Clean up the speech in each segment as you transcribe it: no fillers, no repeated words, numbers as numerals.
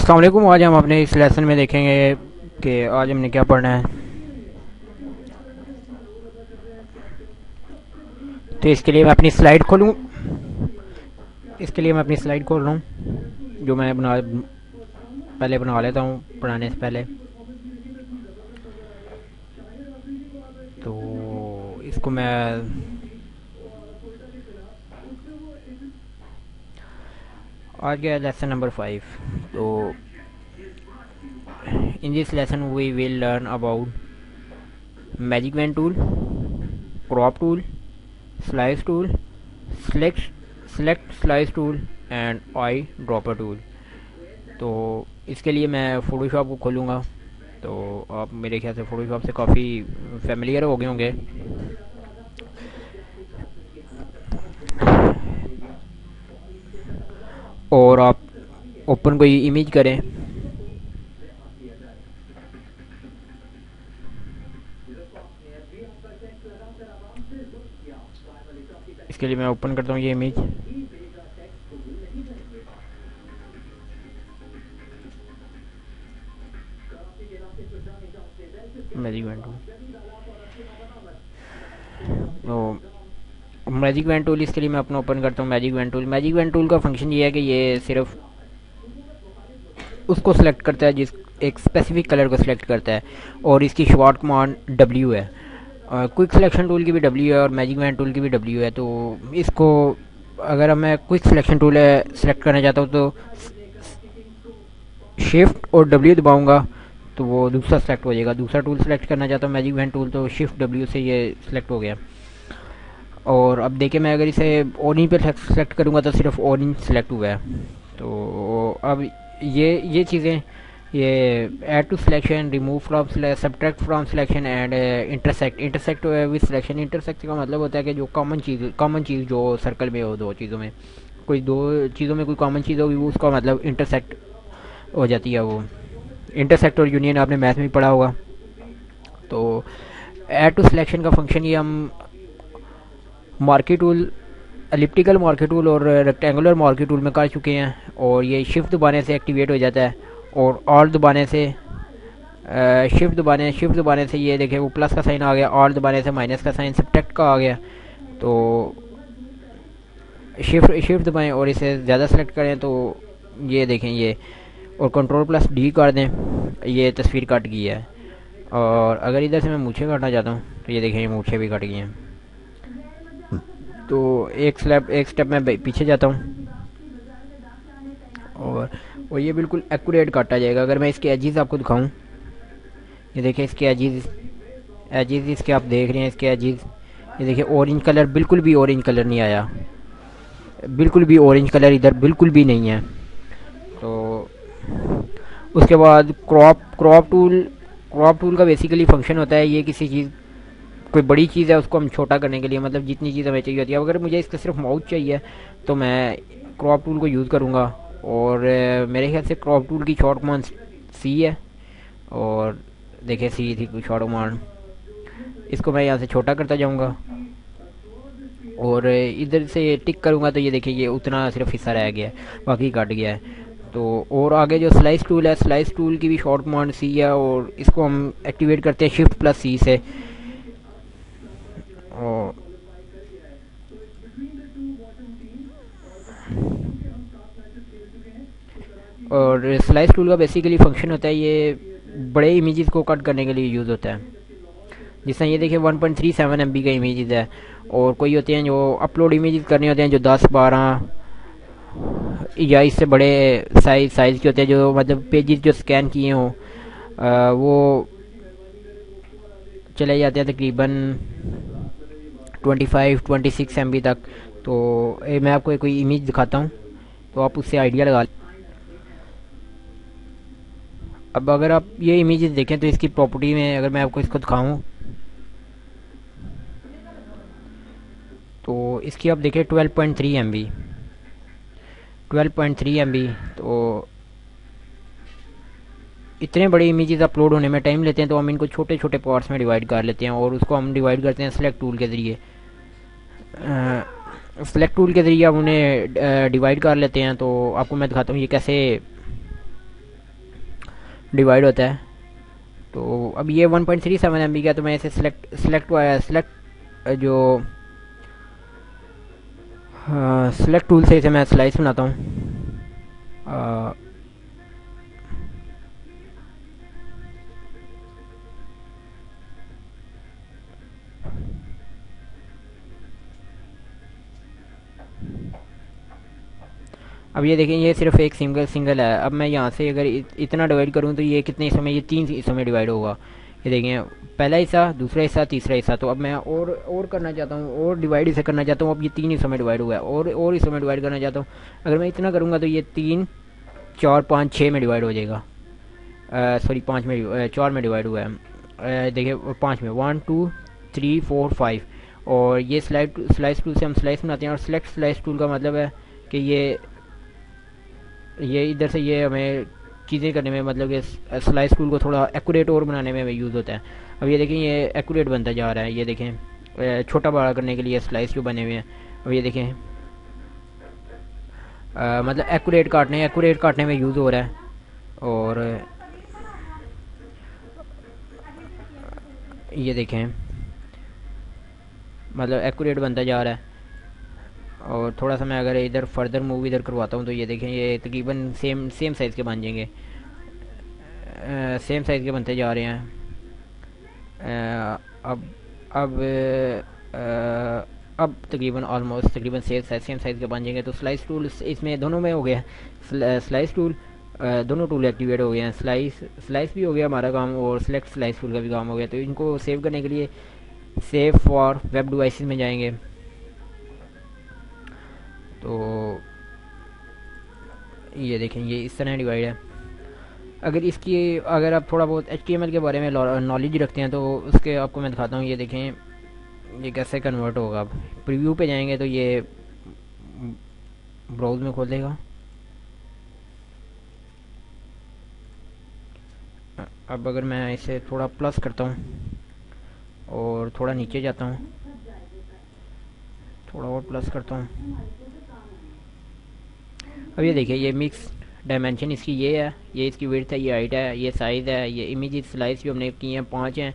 अस्सलाम वालेकुम। आज हम अपने इस लेसन में देखेंगे कि आज हमने क्या पढ़ना है। तो इसके लिए मैं अपनी स्लाइड खोलूँ। इसके लिए मैं अपनी स्लाइड खोल रहा हूँ जो मैं पहले बना लेता हूँ पढ़ाने से पहले। तो इसको मैं आज गया लेसन नंबर 5। तो in this lesson we will learn about magic wand tool, crop tool, slice tool, select slice tool and eye dropper tool. तो इसके लिए मैं फ़ोटोशॉप को खोलूँगा। तो आप मेरे ख्याल से फ़ोटोशॉप से काफ़ी फेमिलियर हो गए होंगे। और आप ओपन कोई इमेज करें। इसके लिए मैं ओपन करता हूँ ये इमेज। मैजिक वैन टूल, तो मैजिक वैन टूल इसके लिए मैं अपना ओपन करता हूँ magic wand tool. Magic wand tool का फंक्शन ये है कि ये सिर्फ उसको सिलेक्ट करता है जिस एक स्पेसिफिक कलर को सिलेक्ट करता है, और इसकी शॉर्ट कमांड W है। क्विक सिलेक्शन टूल की भी W है और मैजिक वैन टूल की भी W है। तो इसको अगर मैं क्विक सिलेक्शन टूल सेलेक्ट करना चाहता हूँ तो शिफ्ट और W दबाऊंगा तो वो दूसरा सेलेक्ट हो जाएगा। दूसरा टूल सेलेक्ट करना चाहता हूँ मैजिक वैन टूल, तो शिफ्ट W से ये सिलेक्ट हो गया। और अब देखिए मैं अगर इसे ऑरेंज पे सेलेक्ट करूँगा तो सिर्फ ऑरेंज सेलेक्ट हुआ है। तो अब ये चीज़ें, ये add to selection, remove from, subtract from selection and intersect with selection. Intersect का मतलब होता है कि जो कॉमन चीज़ जो सर्कल में हो, दो चीज़ों में कोई कॉमन चीज़ होगी, वो उसका मतलब इंटरसेक्ट हो जाती है। वो इंटरसेक्ट और यूनियन आपने मैथ में पढ़ा होगा। तो ऐड टू सिलेक्शन का फंक्शन ये हम marquee tool, elliptical marquee tool और रेक्टेंगुलर मार्की टूल में कर चुके हैं। और ये शिफ्ट दबाने से एक्टिवेट हो जाता है, और ऑल्ट दबाने से शिफ्ट दबाने से ये देखिए वो प्लस का साइन आ गया, ऑल्ट दबाने से माइनस का साइन सब्ट्रैक्ट का आ गया। तो शिफ्ट दबाएं और इसे ज़्यादा सेलेक्ट करें तो ये देखें ये, और कंट्रोल प्लस D कर दें, ये तस्वीर कट गई है। और अगर इधर से मैं मूछें काटना चाहता हूँ तो ये देखें ये मूछें भी कट गई हैं। तो एक स्टेप मैं पीछे जाता हूँ और ये बिल्कुल एक्यूरेट काटा जाएगा। अगर मैं इसके एजेस आपको दिखाऊं, ये देखें इसके एजेस इसके आप देख रहे हैं इसके एजेस। ये देखिए ऑरेंज कलर, बिल्कुल भी ऑरेंज कलर नहीं आया, बिल्कुल भी ऑरेंज कलर इधर बिल्कुल भी नहीं है। तो उसके बाद क्रॉप टूल का बेसिकली फंक्शन होता है, ये किसी चीज़, कोई बड़ी चीज़ है उसको हम छोटा करने के लिए, मतलब जितनी चीज़ हमें चाहिए होती है। अगर मुझे इसका सिर्फ माउथ चाहिए तो मैं क्रॉप टूल को यूज़ करूँगा। और मेरे ख्याल से क्रॉप टूल की शॉर्ट कमांड C है, और देखिए C थी शॉर्ट कमांड। इसको मैं यहाँ से छोटा करता जाऊँगा और इधर से टिक करूँगा तो ये देखिए ये उतना सिर्फ हिस्सा रह गया है, बाकी कट गया है। तो और आगे जो स्लाइस टूल है, स्लाइस टूल की भी शॉर्ट कमांड C है, और इसको हम एक्टिवेट करते हैं शिफ्ट प्लस C से। और स्लाइस टूल का बेसिकली फंक्शन होता है, ये बड़े इमेजेस को कट करने के लिए यूज़ होता है। जिस तरह ये देखिए 1.37 MB का इमेजेस है, और कोई होते हैं जो अपलोड इमेजेस करने होते हैं जो 10-12 या इससे बड़े साइज़ के होते हैं, जो मतलब पेजेस जो स्कैन किए हों वो चले जाते हैं तकरीबन 25-26 MB तक। तो मैं आपको कोई इमेज दिखाता हूँ तो आप उससे आइडिया लगा। अब अगर आप ये इमेजेस देखें तो इसकी प्रॉपर्टी में अगर मैं आपको इसको दिखाऊं तो इसकी आप देखें 12.3 MB, 12.3 MB। तो इतने बड़े इमेजेस अपलोड होने में टाइम लेते हैं, तो हम इनको छोटे छोटे पार्ट्स में डिवाइड कर लेते हैं, और उसको हम डिवाइड करते हैं सेलेक्ट टूल के ज़रिए। सेलेक्ट टूल के ज़रिए हम उन्हें डिवाइड कर लेते हैं। तो आपको मैं दिखाता हूँ ये कैसे डिवाइड होता है। तो अब ये 1.37 MB का, तो मैं इसे सिलेक्ट जो सिलेक्ट टूल से इसे मैं स्लाइस बनाता हूँ। अ, अब ये देखें, ये सिर्फ एक सिंगल सिंगल है। अब मैं यहाँ से अगर इतना डिवाइड करूँ तो ये कितने हिस्सों में, ये 3 हिस्सों में डिवाइड होगा। ये देखें, पहला हिस्सा, दूसरा हिस्सा, तीसरा हिस्सा। तो अब मैं और करना चाहता हूँ, और डिवाइड इसे करना चाहता हूँ। अब ये 3 हिस्सों में डिवाइड हुआ है, और हिस्सों में डिवाइड करना चाहता हूँ। अगर मैं इतना करूँगा तो ये 3, 4, 5, 6 में डिवाइड हो जाएगा। सॉरी, 4 में डिवाइड हुआ है। देखिए, 5 में 1, 2, 3, 4, 5। और ये स्लाइस टूल से हम स्लाइस बनाते हैं। और सिलेक्ट स्लाइस टूल का मतलब है कि ये इधर से ये हमें चीज़ें करने में, मतलब कि स्लाइस टूल को थोड़ा एक्यूरेट और बनाने में यूज़ होता है। अब ये देखें, ये एक्यूरेट बनता जा रहा है। ये देखें, छोटा बड़ा करने के लिए स्लाइस जो बने हुए हैं। अब ये देखें, मतलब एक्यूरेट काटने में यूज़ हो रहा है। और ये देखें, मतलब एक्यूरेट बनता जा रहा है। और थोड़ा सा मैं अगर इधर फर्दर मूव इधर करवाता हूँ तो ये देखें, ये तकरीबन सेम सेम साइज़ के बन जाएंगे। सेम साइज़ के बनते जा रहे हैं। अब अब अब तकरीबन ऑलमोस्ट तकरीबन सेम साइज़ के बन जाएंगे। तो स्लाइस टूल इसमें दोनों में हो गया। स्लाइस टूल, दोनों टूल एक्टिवेट हो गए हैं। स्लाइस भी हो गया हमारा काम, और सिलेक्ट स्लाइस टूल का भी काम हो गया। तो इनको सेव करने के लिए सेव फॉर वेब डिवाइसेस में जाएंगे। तो ये देखें, ये इस तरह डिवाइड है। अगर आप थोड़ा बहुत HTML के बारे में नॉलेज रखते हैं तो उसके आपको मैं दिखाता हूँ। ये देखें, ये कैसे कन्वर्ट होगा। अब प्रीव्यू पे जाएंगे तो ये ब्राउज में खोल देगा। अब अगर मैं इसे थोड़ा प्लस करता हूँ और थोड़ा नीचे जाता हूँ, थोड़ा और प्लस करता हूँ, अब ये देखिए, ये मिक्स डायमेंशन इसकी ये है, ये इसकी विड्थ है, ये हाइट है, ये साइज़ है, ये इमेज स्लाइस जो हमने की हैं 5 हैं।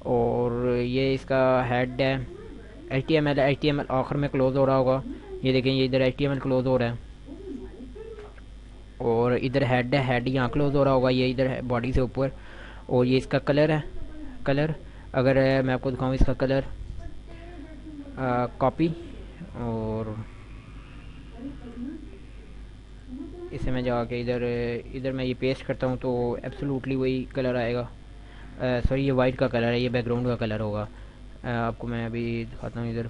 और ये इसका हेड है, HTML है। HTML आखिर में क्लोज हो रहा होगा। ये देखें, ये इधर HTML क्लोज हो रहा है। और इधर हेड है, हेड यहाँ क्लोज हो रहा होगा, ये इधर है बॉडी से ऊपर। और ये इसका कलर है, कलर अगर मैं आपको दिखाऊँ इसका कलर, कॉपी, और इसे मैं जाके इधर इधर मैं ये पेस्ट करता हूँ तो एब्सोल्युटली वही कलर आएगा। सॉरी, ये वाइट का कलर है, ये बैकग्राउंड का कलर होगा। आपको मैं अभी दिखाता हूँ इधर।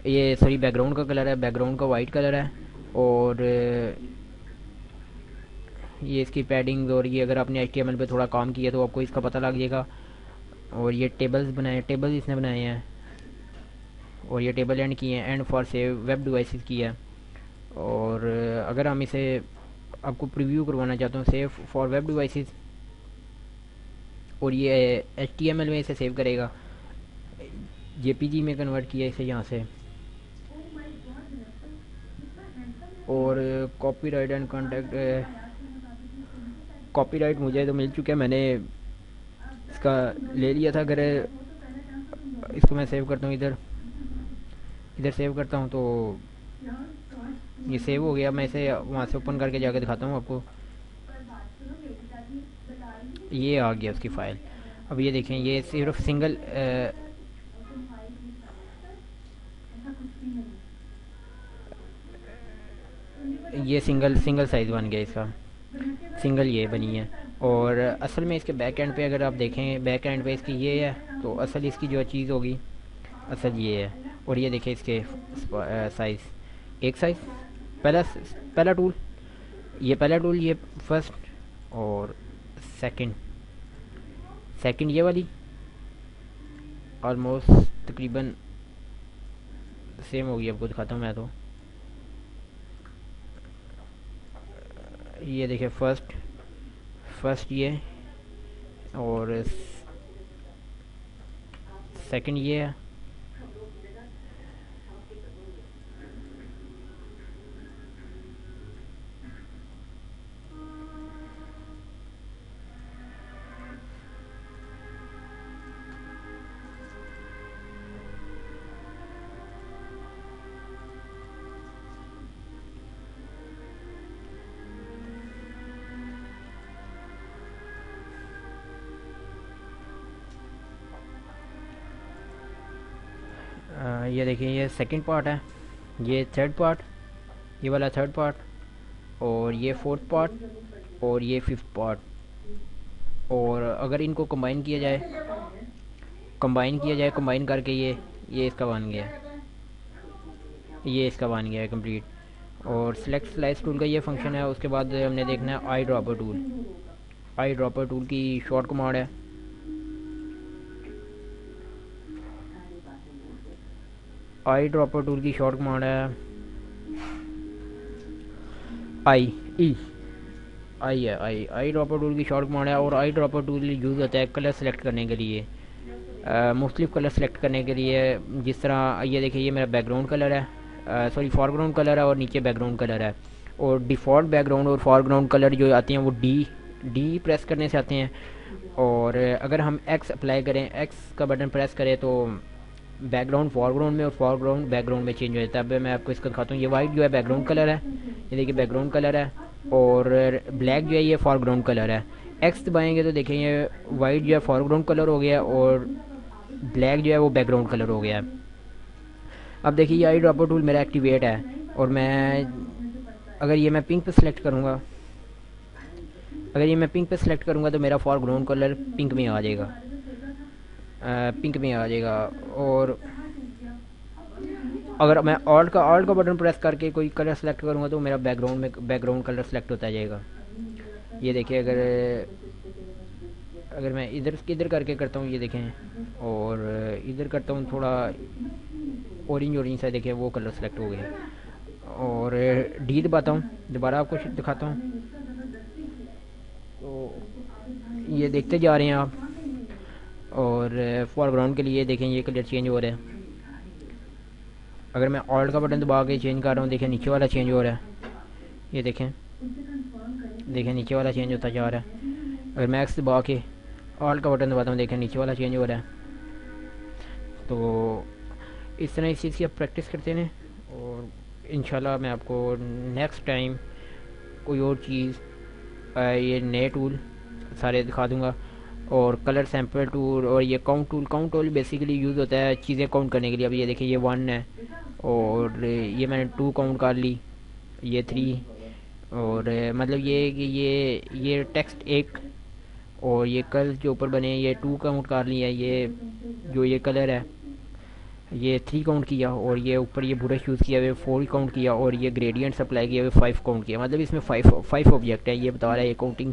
ये सॉरी, बैकग्राउंड का कलर है, बैकग्राउंड का वाइट कलर है। और ये इसकी पैडिंग, और ये अगर आपने HTML पे थोड़ा काम किया तो आपको इसका पता लग जाएगा। और ये टेबल्स इसने बनाए हैं। और ये टेबल एंड किए हैं, and for save web devices की है। और अगर हम इसे आपको प्रीव्यू करवाना चाहता हूँ, सेव फॉर वेब डिवाइसेस, और ये HTML में इसे सेव करेगा, JPG में कन्वर्ट किया इसे यहाँ से। और कॉपीराइट एंड कॉन्टेक्ट, कॉपीराइट मुझे तो मिल चुका है, मैंने इसका ले लिया था। अगर इसको मैं सेव करता हूँ इधर, इधर सेव करता हूँ तो ये सेव हो गया। मैं इसे वहाँ से ओपन करके जाके दिखाता हूँ आपको। ये आ गया उसकी फ़ाइल। अब ये देखें, ये सिर्फ सिंगल ये सिंगल सिंगल साइज़ बन गया इसका, सिंगल ये बनी है। और असल में इसके बैक एंड पे अगर आप देखें, बैक एंड पे इसकी ये है, तो असल इसकी जो चीज़ होगी असल ये है। और ये देखें इसके साइज़, एक साइज़, पहला पहला टूल, ये पहला टूल, ये फर्स्ट, और सेकंड सेकंड ये वाली ऑलमोस्ट तकरीबन सेम होगी। आपको दिखाता हूँ मैं तो। ये देखिए, फर्स्ट फर्स्ट ये, और सेकंड ये है। ये देखिए ये सेकंड पार्ट है, ये थर्ड पार्ट, ये वाला थर्ड पार्ट, और ये फोर्थ पार्ट, और ये फिफ्थ पार्ट। और अगर इनको कंबाइन करके ये इसका बन गया, ये इसका बन गया है कंप्लीट। और सिलेक्ट स्लाइस टूल का ये फंक्शन है। उसके बाद हमने देखना है आई ड्रॉपर टूल। आई ड्रॉपर टूल की शॉर्ट कमांड है आई ड्रॉपर टूल की शॉर्ट कमांड है आई ई आई है आई ड्रॉपर टूल की शॉर्ट कमांड है। और आई ड्रॉपर टूल यूज़ होता है कलर सेलेक्ट करने के लिए, मुख्तलिफ कलर सेलेक्ट करने के लिए। जिस तरह ये देखिए ये मेरा बैकग्राउंड कलर है, सॉरी फॉरग्राउंड कलर है, और नीचे बैकग्राउंड कलर है। और डिफ़ॉल्ट बैकग्राउंड और फॉरग्राउंड कलर जो आते हैं वो डी प्रेस करने से आते हैं। और अगर हम एक्स अप्लाई करें, एक्स का बटन प्रेस करें, तो बैकग्राउंड फॉरग्राउंड में और फॉरग्राउंड बैकग्राउंड में चेंज हो जाता है। अब मैं आपको इसका दिखाता हूँ। ये वाइट जो है बैकग्राउंड कलर है, ये देखिए बैकग्राउंड कलर है, और ब्लैक जो है ये फॉरग्राउंड कलर है। एक्स दबाएंगे तो देखें ये वाइट जो है फॉरग्राउंड कलर हो गया, और ब्लैक जो है वो बैकग्राउंड कलर हो गया। अब देखिए ये आई ड्रॉपर टूल मेरा एक्टिवेट है, और मैं अगर ये मैं पिंक पे सिलेक्ट करूँगा, तो मेरा फॉरग्राउंड कलर पिंक में आ जाएगा, और अगर मैं ऑल्ट का बटन प्रेस करके कोई कलर सेलेक्ट करूँगा तो मेरा बैकग्राउंड कलर सेलेक्ट होता जाएगा। ये देखिए अगर मैं इधर करके करता हूँ, ये देखें, और इधर करता हूँ थोड़ा ऑरेंज सा, देखिए वो कलर सेलेक्ट हो गया। और डी दबाता हूँ, दोबारा आपको दिखाता हूँ, तो ये देखते जा रहे हैं आप। और फॉरग्राउंड के लिए देखें ये कलर चेंज हो रहा है। अगर मैं ऑल्ट का बटन दबा के चेंज कर रहा हूँ, देखें नीचे वाला चेंज हो रहा है, ये देखें नीचे वाला चेंज होता जा रहा है। अगर मैं एक्स दबा के ऑल्ट का बटन दबाता हूँ, देखें नीचे वाला चेंज हो रहा है। तो इस तरह इस चीज़ की आप प्रैक्टिस करते रहें, और इंशाल्लाह मैं आपको नेक्स्ट टाइम कोई और चीज़ ये नए टूल सारे दिखा दूँगा। और कलर सैम्पल टूल और ये काउंट टूल बेसिकली यूज़ होता है चीज़ें काउंट करने के लिए। अब ये देखिए ये 1 है, और ये मैंने 2 काउंट कर ली, ये 3, और मतलब ये कि ये टेक्स्ट 1, और ये कलर जो ऊपर बने ये 2 काउंट कर लिया, ये जो ये कलर है ये 3 काउंट किया, और ये ऊपर ये ब्रश यूज़ किया हुए 4 काउंट किया, और ये ग्रेडियंट्स अप्लाई किए हुए 5 काउंट किया। मतलब इसमें 5 ऑब्जेक्ट है। ये बता रहा है ये काउंटिंग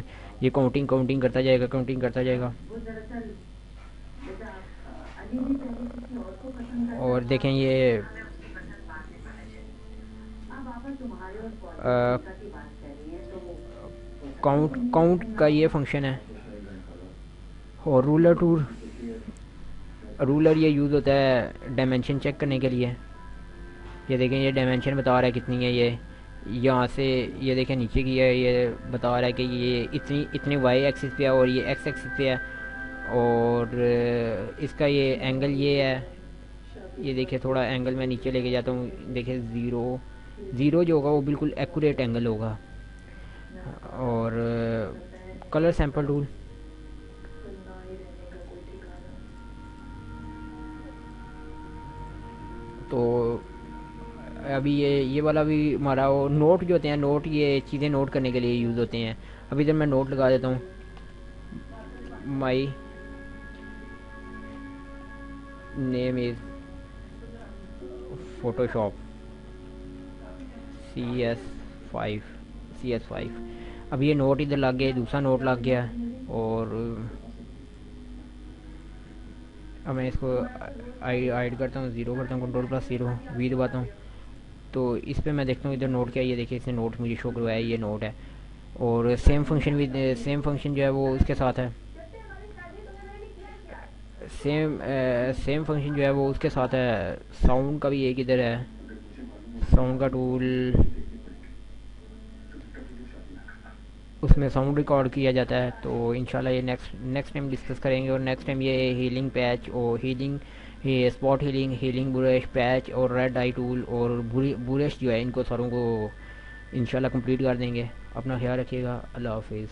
करता जाएगा। और देखें ये काउंट का ये फंक्शन है। और रूलर ये यूज़ होता है डायमेंशन चेक करने के लिए। ये देखें ये डायमेंशन बता रहा है कितनी है, ये यहाँ से ये देखें नीचे की है, ये बता रहा है कि ये इतने वाई एक्सिस पे है, और ये एक्स एक्सिस पे है। और इसका ये एंगल ये है, ये देखिए थोड़ा एंगल मैं नीचे लेके जाता हूँ, देखिए ज़ीरो जो होगा वो बिल्कुल एक्यूरेट एंगल होगा। और कलर सैम्पल टूल, तो अभी ये वाला भी हमारा वो नोट जो होते हैं, ये चीज़ें नोट करने के लिए यूज़ होते हैं। अभी इधर मैं नोट लगा देता हूँ, my name is Photoshop CS5। अब ये नोट इधर लग गया, दूसरा नोट लग गया। और अब मैं इसको हाइड करता हूँ, 0 करता हूँ, Ctrl+0 वी दबाता हूँ, तो इस पे मैं देखता हूँ इधर नोट क्या है। ये देखिए इसने नोट मुझे शो करवाया, ये नोट है। और सेम फंक्शन जो है वो उसके साथ है, सेम फंक्शन जो है वो उसके साथ है। साउंड का भी एक इधर है, साउंड का टूल, उसमें साउंड रिकॉर्ड किया जाता है। तो इंशाल्लाह ये नेक्स्ट टाइम डिस्कस करेंगे। और नेक्स्ट टाइम ये हीलिंग पैच और ये स्पॉट हीलिंग बुरश पैच और रेड आई टूल और बुरश जो है, इनको सारों को इंशाल्लाह कंप्लीट कर देंगे। अपना ख्याल रखिएगा। अल्लाह हाफिज़।